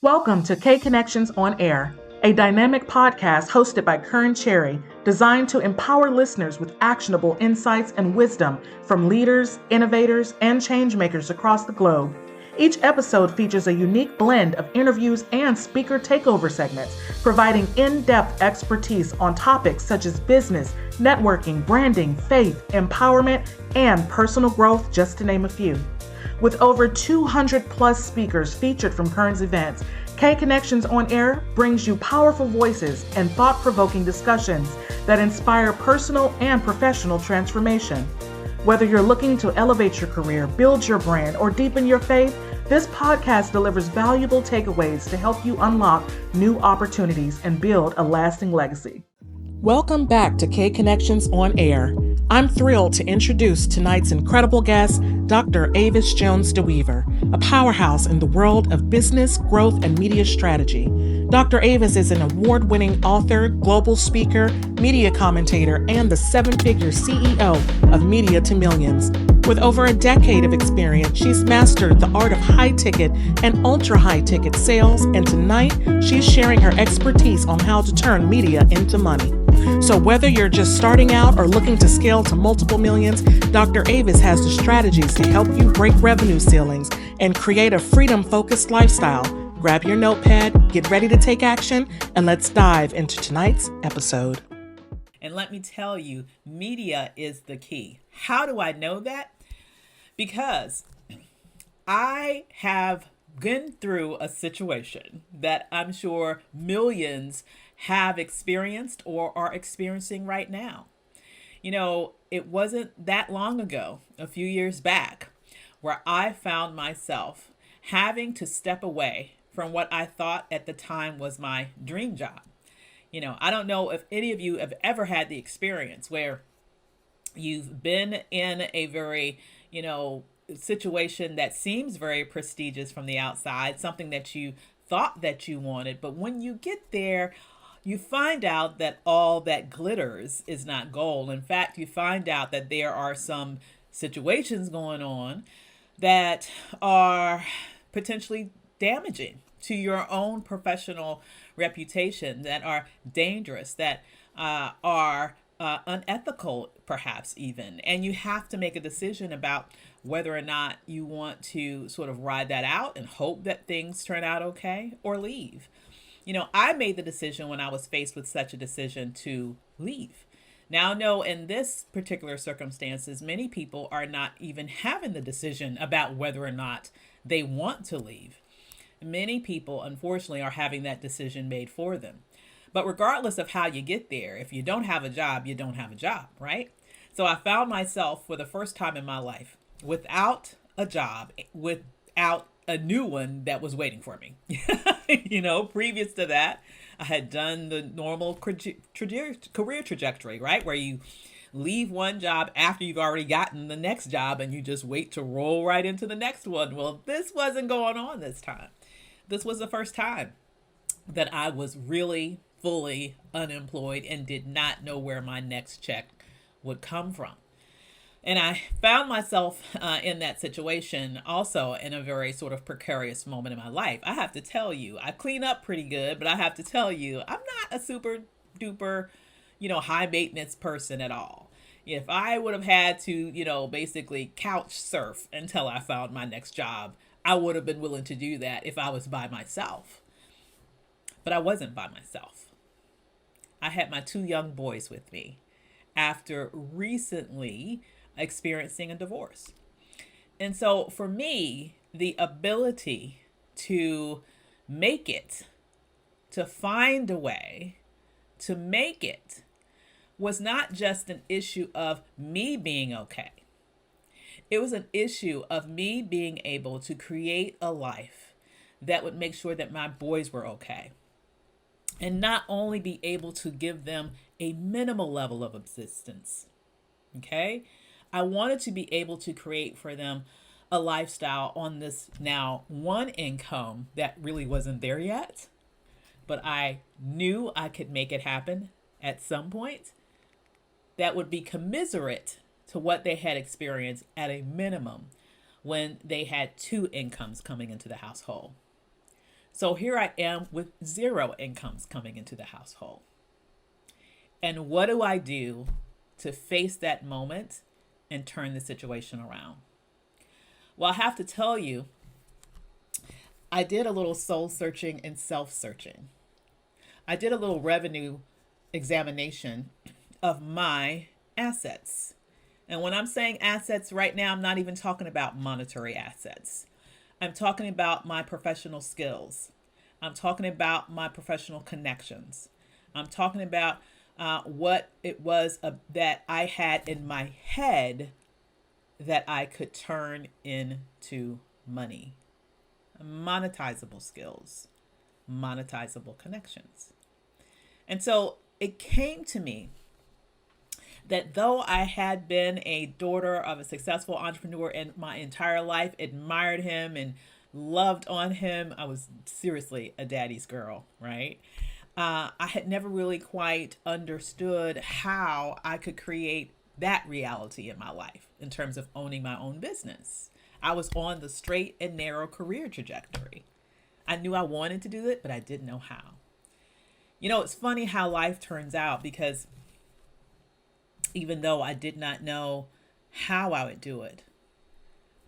Welcome to KKonnections On Air, a dynamic podcast hosted by Kearn Cherry, designed to empower listeners with actionable insights and wisdom from leaders, innovators, and changemakers across the globe. Each episode features a unique blend of interviews and speaker takeover segments, providing in-depth expertise on topics such as business, networking, branding, faith, empowerment, and personal growth, just to name a few. With over 200 plus speakers featured from Kearn's events, KKonnections On Air brings you powerful voices and thought-provoking discussions that inspire personal and professional transformation. Whether you're looking to elevate your career, build your brand, or deepen your faith, this podcast delivers valuable takeaways to help you unlock new opportunities and build a lasting legacy. Welcome back to KKonnections On Air. I'm thrilled to introduce tonight's incredible guest, Dr. Avis Jones-DeWeever, a powerhouse in the world of business, growth, and media strategy. Dr. Avis is an award-winning author, global speaker, media commentator, and the seven-figure CEO of Media to Millions. With over a decade of experience, she's mastered the art of high-ticket and ultra-high-ticket sales, and tonight she's sharing her expertise on how to turn media into money. So whether you're just starting out or looking to scale to multiple millions, Dr. Avis has the strategies to help you break revenue ceilings and create a freedom-focused lifestyle. Grab your notepad, get ready to take action, and let's dive into tonight's episode. And let me tell you, media is the key. How do I know that? Because I have been through a situation that I'm sure millions have experienced or are experiencing right now. You know, it wasn't that long ago, a few years back, where I found myself having to step away from what I thought at the time was my dream job. You know, I don't know if any of you have ever had the experience where you've been in a very, situation that seems very prestigious from the outside, something that you thought that you wanted, but when you get there, you find out that all that glitters is not gold. In fact, you find out that there are some situations going on that are potentially damaging to your own professional reputation, that are dangerous, that are unethical, perhaps even. And you have to make a decision about whether or not you want to sort of ride that out and hope that things turn out okay or leave. You know, I made the decision when I was faced with such a decision to leave. Now, no, in this particular circumstances, many people are not even having the decision about whether or not they want to leave. Many people, unfortunately, are having that decision made for them. But regardless of how you get there, if you don't have a job, you don't have a job, right? So I found myself for the first time in my life without a job, without a new one that was waiting for me. Previous to that, I had done the normal career trajectory, right? Where you leave one job after you've already gotten the next job and you just wait to roll right into the next one. Well, this wasn't going on this time. This was the first time that I was really fully unemployed and did not know where my next check would come from. And I found myself in that situation also in a very sort of precarious moment in my life. I have to tell you, I clean up pretty good, but I have to tell you, I'm not a super duper, high maintenance person at all. If I would have had to, basically couch surf until I found my next job, I would have been willing to do that if I was by myself. But I wasn't by myself. I had my two young boys with me after recently experiencing a divorce. And so for me, the ability to make it, to find a way to make it, was not just an issue of me being okay. It was an issue of me being able to create a life that would make sure that my boys were okay. And not only be able to give them a minimal level of existence, okay? I wanted to be able to create for them a lifestyle on this now one income that really wasn't there yet, but I knew I could make it happen at some point that would be commensurate to what they had experienced at a minimum when they had two incomes coming into the household. So here I am with zero incomes coming into the household. And what do I do to face that moment and turn the situation around? Well, I have to tell you, I did a little soul searching and self searching. I did a little revenue examination of my assets. And when I'm saying assets right now, I'm not even talking about monetary assets. I'm talking about my professional skills. I'm talking about my professional connections. I'm talking about what it was that I had in my head that I could turn into money. Monetizable skills, monetizable connections. And so it came to me that though I had been a daughter of a successful entrepreneur in my entire life, admired him and loved on him, I was seriously a daddy's girl, right? I had never really quite understood how I could create that reality in my life in terms of owning my own business. I was on the straight and narrow career trajectory. I knew I wanted to do it, but I didn't know how. You know, it's funny how life turns out, because even though I did not know how I would do it,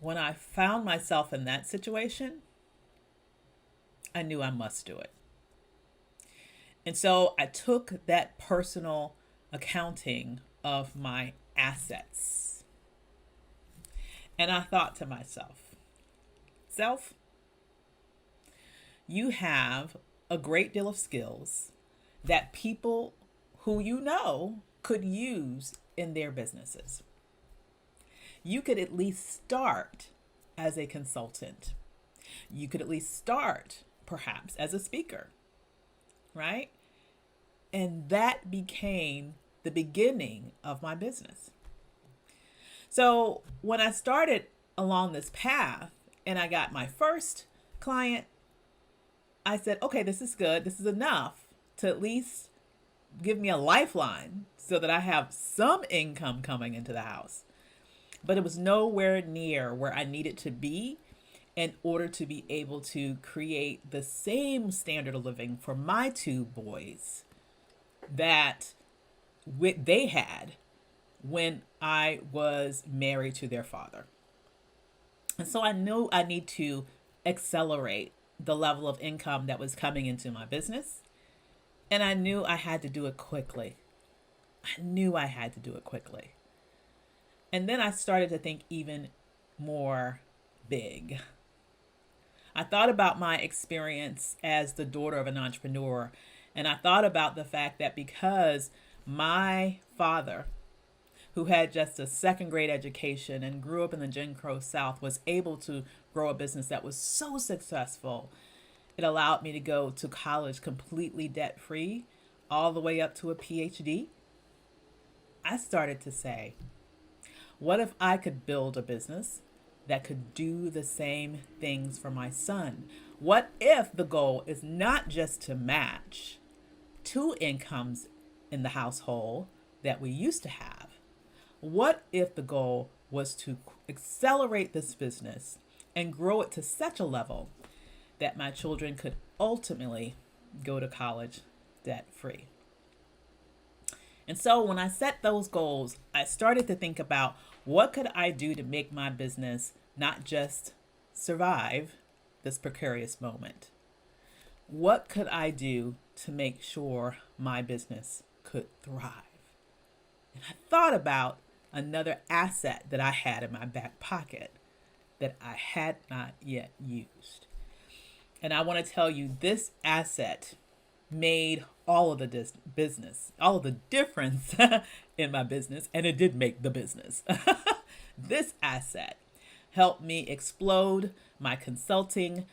when I found myself in that situation, I knew I must do it. And so I took that personal accounting of my assets. And I thought to myself, self, you have a great deal of skills that people who you know could use in their businesses. You could at least start as a consultant. You could at least start perhaps as a speaker, right? And that became the beginning of my business. So when I started along this path and I got my first client, I said, okay, this is good. This is enough to at least give me a lifeline so that I have some income coming into the house. But it was nowhere near where I needed to be in order to be able to create the same standard of living for my two boys that they had when I was married to their father. And so I knew I need to accelerate the level of income that was coming into my business. And I knew I had to do it quickly. And then I started to think even more big. I thought about my experience as the daughter of an entrepreneur. And I thought about the fact that because my father, who had just a second grade education and grew up in the Jim Crow South, was able to grow a business that was so successful, it allowed me to go to college completely debt free, all the way up to a PhD. I started to say, what if I could build a business that could do the same things for my son? What if the goal is not just to match two incomes in the household that we used to have? What if the goal was to accelerate this business and grow it to such a level that my children could ultimately go to college debt free? And so when I set those goals, I started to think about what could I do to make my business not just survive this precarious moment? What could I do to make sure my business could thrive? And I thought about another asset that I had in my back pocket that I had not yet used. And I want to tell you, this asset made all of the all of the difference in my business, and it did make the business. This asset helped me explode my consulting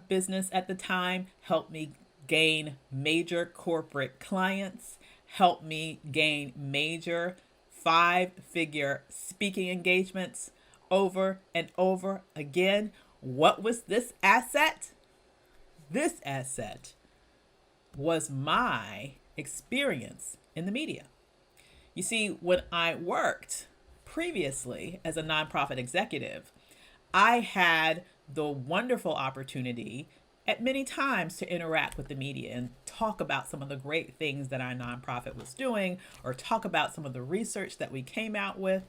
business at the time, helped me gain major corporate clients, helped me gain major 5-figure speaking engagements over and over again. What was this asset? This asset was my experience in the media. You see, when I worked previously as a nonprofit executive, I had the wonderful opportunity at many times to interact with the media and talk about some of the great things that our nonprofit was doing, or talk about some of the research that we came out with.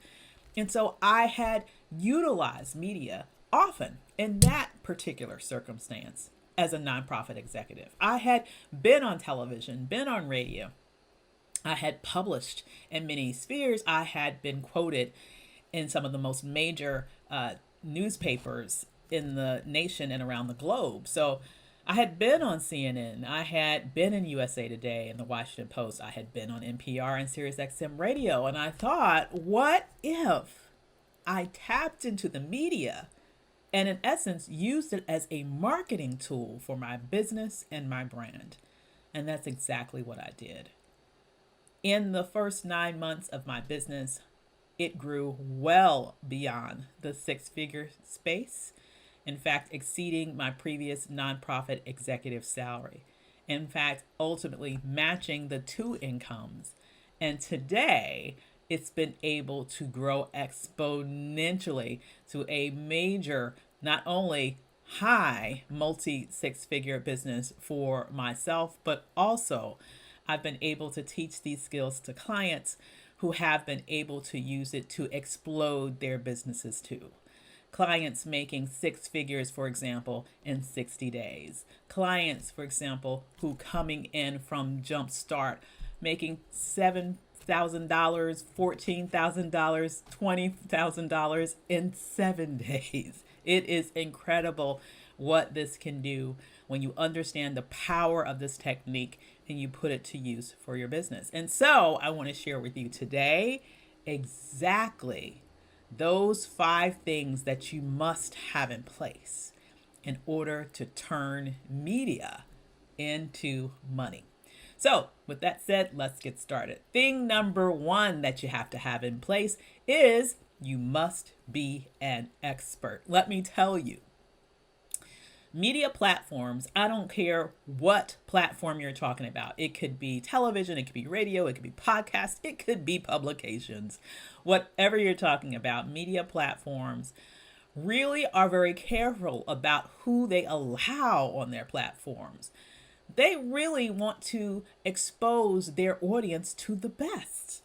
And so I had utilized media often in that particular circumstance as a nonprofit executive. I had been on television, been on radio. I had published in many spheres. I had been quoted in some of the most major newspapers in the nation and around the globe. So I had been on CNN. I had been in USA Today and the Washington Post. I had been on NPR and SiriusXM Radio. And I thought, what if I tapped into the media and in essence used it as a marketing tool for my business and my brand? And that's exactly what I did. In the first 9 months of my business, it grew well beyond the six-figure space. In fact, exceeding my previous nonprofit executive salary. In fact, ultimately matching the two incomes. And today, it's been able to grow exponentially to a major, not only high multi-six-figure business for myself, but also I've been able to teach these skills to clients who have been able to use it to explode their businesses too. Clients making six figures, for example, in 60 days. Clients, for example, who coming in from Jumpstart, making $7,000, $14,000, $20,000 in 7 days. It is incredible what this can do when you understand the power of this technique and you put it to use for your business. And so I want to share with you today exactly those 5 things that you must have in place in order to turn media into money. So with that said, let's get started. Thing number 1 that you have to have in place is you must be an expert. Let me tell you, media platforms, I don't care what platform you're talking about. It could be television, it could be radio, it could be podcasts, it could be publications. Whatever you're talking about, media platforms really are very careful about who they allow on their platforms. They really want to expose their audience to the best.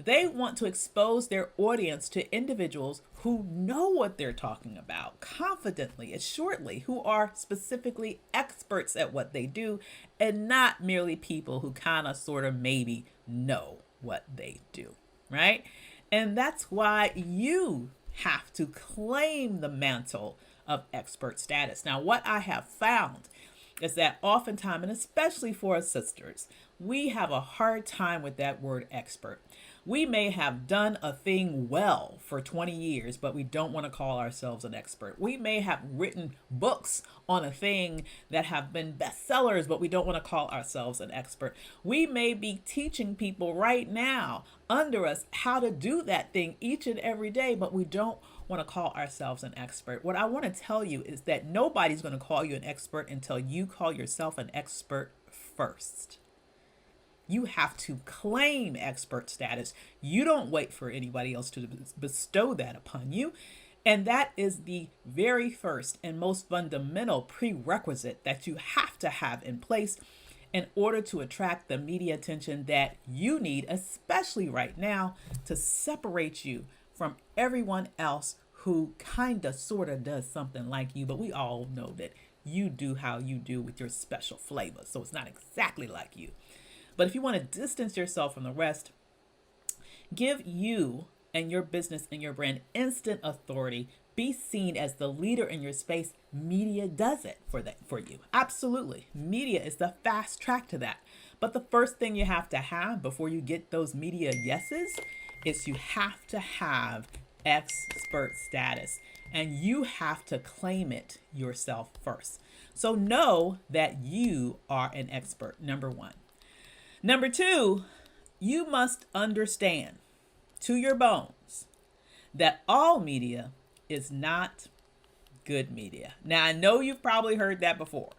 They want to expose their audience to individuals who know what they're talking about confidently, assuredly, who are specifically experts at what they do, and not merely people who kind of sort of maybe know what they do, right? And that's why you have to claim the mantle of expert status. Now, what I have found is that oftentimes, and especially for us sisters, we have a hard time with that word expert. We may have done a thing well for 20 years, but we don't want to call ourselves an expert. We may have written books on a thing that have been bestsellers, but we don't want to call ourselves an expert. We may be teaching people right now under us how to do that thing each and every day, but we don't want to call ourselves an expert. What I want to tell you is that nobody's going to call you an expert until you call yourself an expert first. You have to claim expert status. You don't wait for anybody else to bestow that upon you. And that is the very first and most fundamental prerequisite that you have to have in place in order to attract the media attention that you need, especially right now, to separate you from everyone else who kind of sort of does something like you. But we all know that you do how you do with your special flavor. So it's not exactly like you. But if you want to distance yourself from the rest, give you and your business and your brand instant authority. Be seen as the leader in your space. Media does it for you. Absolutely. Media is the fast track to that. But the first thing you have to have before you get those media yeses is you have to have expert status. And you have to claim it yourself first. So know that you are an expert, number 1. Number 2, you must understand to your bones that all media is not good media. Now, I know you've probably heard that before.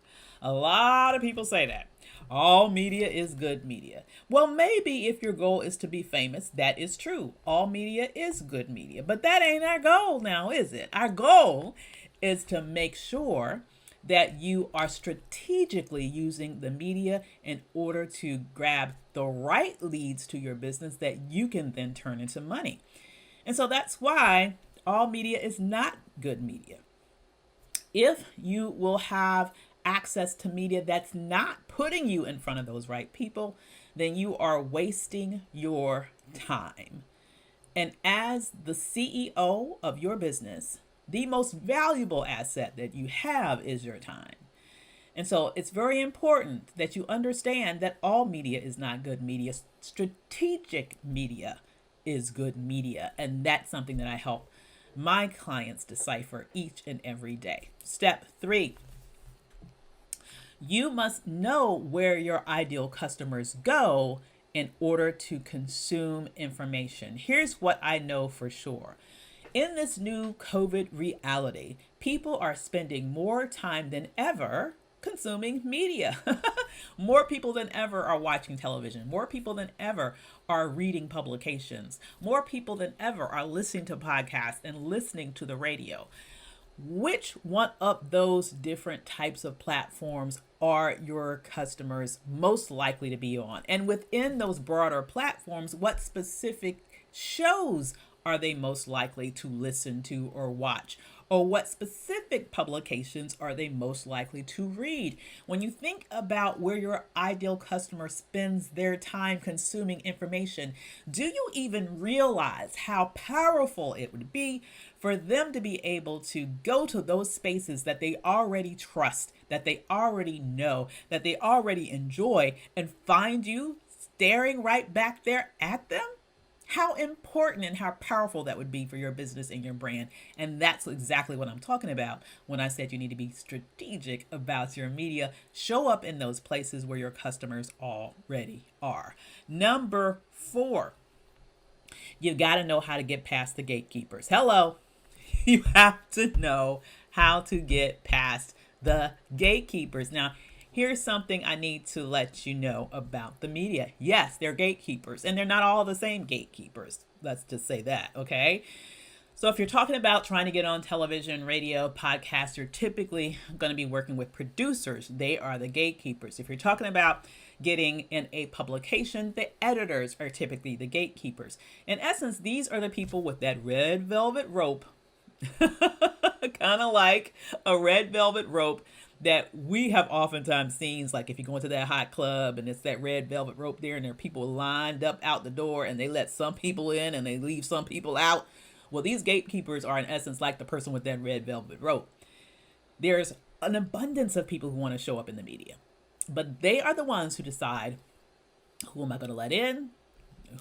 A lot of people say that. All media is good media. Well, maybe if your goal is to be famous, that is true. All media is good media. But that ain't our goal now, is it? Our goal is to make sure that you are strategically using the media in order to grab the right leads to your business that you can then turn into money. And so that's why all media is not good media. If you will have access to media that's not putting you in front of those right people, then you are wasting your time. And as the CEO of your business, the most valuable asset that you have is your time. And so it's very important that you understand that all media is not good media. Strategic media is good media. And that's something that I help my clients decipher each and every day. Step 3. You must know where your ideal customers go in order to consume information. Here's what I know for sure. In this new COVID reality, people are spending more time than ever consuming media. More people than ever are watching television. More people than ever are reading publications. More people than ever are listening to podcasts and listening to the radio. Which one of those different types of platforms are your customers most likely to be on? And within those broader platforms, what specific shows are they most likely to listen to or watch? Or what specific publications are they most likely to read? When you think about where your ideal customer spends their time consuming information, do you even realize how powerful it would be for them to be able to go to those spaces that they already trust, that they already know, that they already enjoy, and find you staring right back there at them? How important and how powerful that would be for your business and your brand. And that's exactly what I'm talking about when I said you need to be strategic about your media. Show up in those places where your customers already are. Number 4, you've got to know how to get past the gatekeepers. Hello. You have to know how to get past the gatekeepers. Now, here's something I need to let you know about the media. Yes, they're gatekeepers, and they're not all the same gatekeepers. Let's just say that, okay? So if you're talking about trying to get on television, radio, podcast, you're typically going to be working with producers. They are the gatekeepers. If you're talking about getting in a publication, the editors are typically the gatekeepers. In essence, these are the people with that red velvet rope, kind of like a red velvet rope that we have oftentimes seen, like if you go into that hot club and it's that red velvet rope there and there are people lined up out the door and they let some people in and they leave some people out. Well, these gatekeepers are in essence like the person with that red velvet rope. There's an abundance of people who want to show up in the media, but they are the ones who decide, who am I going to let in?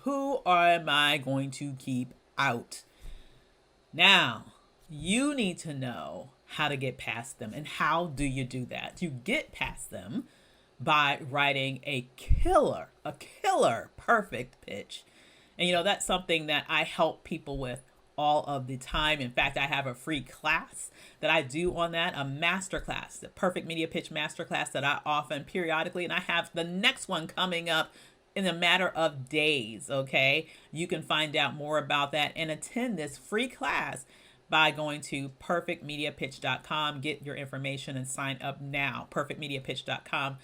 Who am I going to keep out? Now, you need to know how to get past them. And how do you do that? You get past them by writing a killer perfect pitch. And that's something that I help people with all of the time. In fact, I have a free class that I do on that, a masterclass, the perfect media pitch masterclass that I often periodically, and I have the next one coming up in a matter of days. Okay. You can find out more about that and attend this free class by going to perfectmediapitch.com. Get your information and sign up now. Perfectmediapitch.com.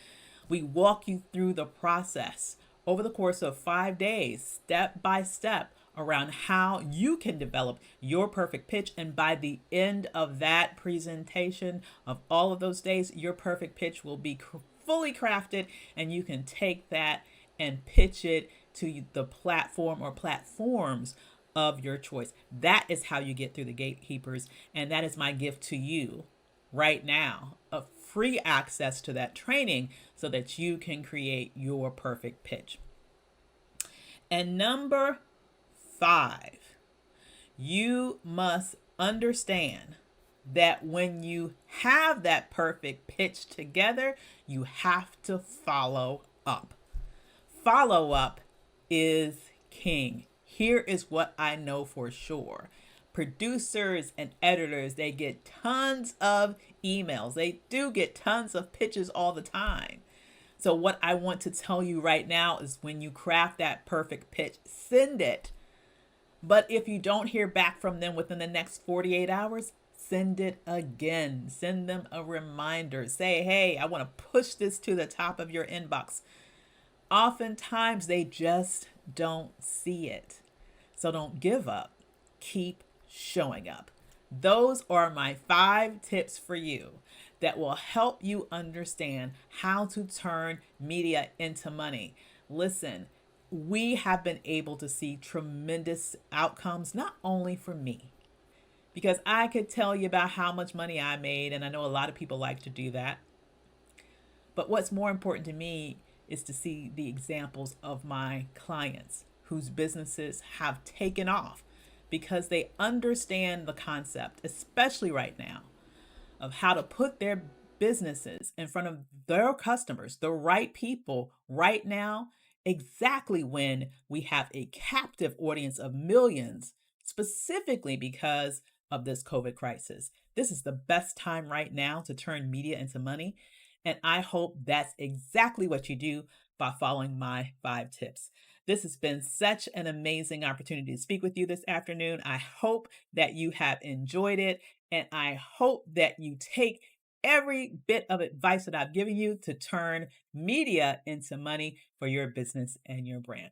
We walk you through the process over the course of 5 days, step by step, around how you can develop your perfect pitch. And by the end of that presentation of all of those days, your perfect pitch will be fully crafted, and you can take that and pitch it to the platform or platforms of your choice. That is how you get through the gatekeepers. And that is my gift to you right now, of free access to that training so that you can create your perfect pitch. And number 5, you must understand that when you have that perfect pitch together, you have to follow up. Follow up is king. Here is what I know for sure. Producers and editors, they get tons of emails. They do get tons of pitches all the time. So what I want to tell you right now is when you craft that perfect pitch, send it. But if you don't hear back from them within the next 48 hours, send it again. Send them a reminder. Say, hey, I want to push this to the top of your inbox. Oftentimes, they just don't see it. So don't give up. Keep showing up. Those are my 5 tips for you that will help you understand how to turn media into money. Listen, we have been able to see tremendous outcomes, not only for me, because I could tell you about how much money I made, and I know a lot of people like to do that. But what's more important to me is to see the examples of my clients whose businesses have taken off because they understand the concept, especially right now, of how to put their businesses in front of their customers, the right people right now, exactly when we have a captive audience of millions, specifically because of this COVID crisis. This is the best time right now to turn media into money. And I hope that's exactly what you do by following my 5 tips. This has been such an amazing opportunity to speak with you this afternoon. I hope that you have enjoyed it, and I hope that you take every bit of advice that I've given you to turn media into money for your business and your brand.